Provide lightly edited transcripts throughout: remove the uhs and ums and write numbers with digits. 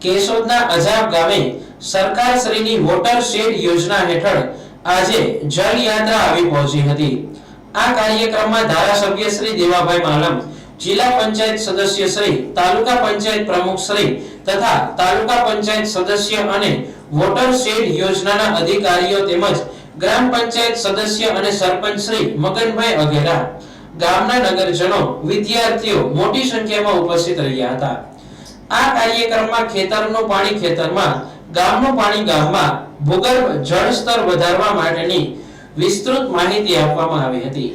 કેશોદના અજાબ ગામે સરકારશ્રીની water shade યોજના હેઠળ આજે જળ યાત્રા આવી પહોંચી હતી। આ કાર્યક્રમમાં ધારાસભ્ય શ્રી દેવાભાઈ માલમ, જિલ્લા પંચાયત સદસ્ય શ્રી, તાલુકા પંચાયત પ્રમુખ શ્રી તથા તાલુકા પંચાયત સદસ્ય અને વોટર શેડ યોજનાના અધિકારીઓ તેમજ ગ્રામ પંચાયત સદસ્ય અને સરપંચ શ્રી મગનભાઈ અઘેરા, ગામના નગરજનો, વિદ્યાર્થીઓ મોટી સંખ્યામાં ઉપસ્થિત રહ્યા હતા। આ કાર્યક્રમમાં ખેતરનું પાણી ખેતરમાં, ગામનું પાણી ગામમાં, ભૂગર્ભ જળ સ્તર વધારવા માટેની વિસ્તૃત માહિતી આપવામાં આવી હતી।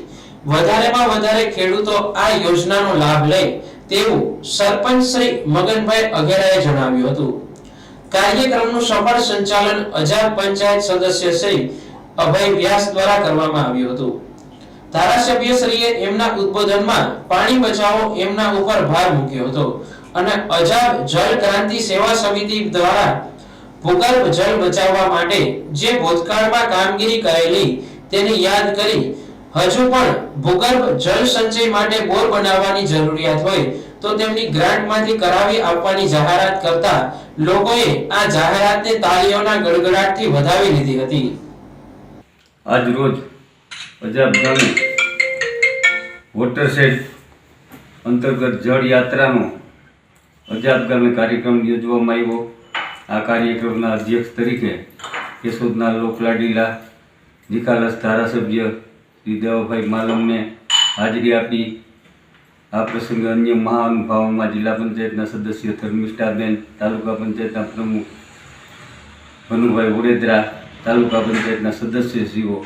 વધારેમાં વધારે ખેડૂતો આ યોજનાનો લાભ લે તેવું સરપંચ શ્રી મગનભાઈ અઘેરાએ જણાવ્યું હતું। કાર્યક્રમનું સફળ સંચાલન અજાબ પંચાયત સદસ્ય શ્રી અભય વ્યાસ દ્વારા કરવામાં આવ્યું હતું। ધારાસભ્યશ્રીએ એમના ઉદ્બોધનમાં પાણી બચાવો એમના ઉપર ભાર મૂક્યો હતો અને અજાબ જળ ક્રાંતિ સેવા સમિતિ દ્વારા ભૂગર્ભ જળ બચાવવા માટે જે ભૂતકાળમાં કામગીરી કરેલી તેને યાદ કરી હજુ પણ ભૂગર્ભ જળ સંચય માટે બોર બનાવવાની જરૂરિયાત હોય તો તેમની ગ્રાન્ટમાંથી કરાવી આપવાની જાહેરાત કરતા લોકોએ આ જાહેરાતને તાળીઓના ગડગડાટથી વધાવી લીધી હતી। આજ રોજ અજાબ ગામે વોટરશેડ અંતર્ગત જળ યાત્રાનો અજાબ ગામે કાર્યક્રમ યોજવામાં આવ્યો। આ કાર્યક્રમના અધ્યક્ષ તરીકે કેશોદના લોકલાડીલા નિખાલસ ધારાસભ્ય શ્રી દેવાભાઈ માલમને હાજરી આપી। આ પ્રસંગે અન્ય મહાનુભાવોમાં જિલ્લા પંચાયતના સદસ્ય ધર્મિષ્ઠાબેન, તાલુકા પંચાયતના પ્રમુખ ભનુભાઈ વડેદરા, તાલુકા પંચાયતના સદસ્યશ્રીઓ,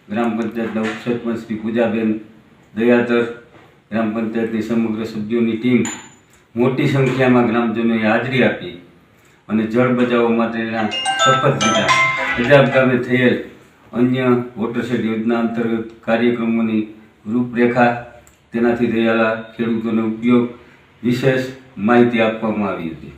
ગ્રામ પંચાયતના ઉપસરપંચ શ્રી પૂજાબેન દયાદર, ગ્રામ પંચાયતની સમગ્ર સભ્યોની ટીમ મોટી સંખ્યામાં ગ્રામજનોએ હાજરી આપી અને જળ બચાવ માટેના શપથ લીધા। અજાબ ગામે થયેલ અન્ય વોટરશેડ યોજના અંતર્ગત કાર્યક્રમોની રૂપરેખા, તેનાથી થયેલા ખેડૂતોને ઉપયોગ વિશેષ માહિતી આપવામાં આવી હતી।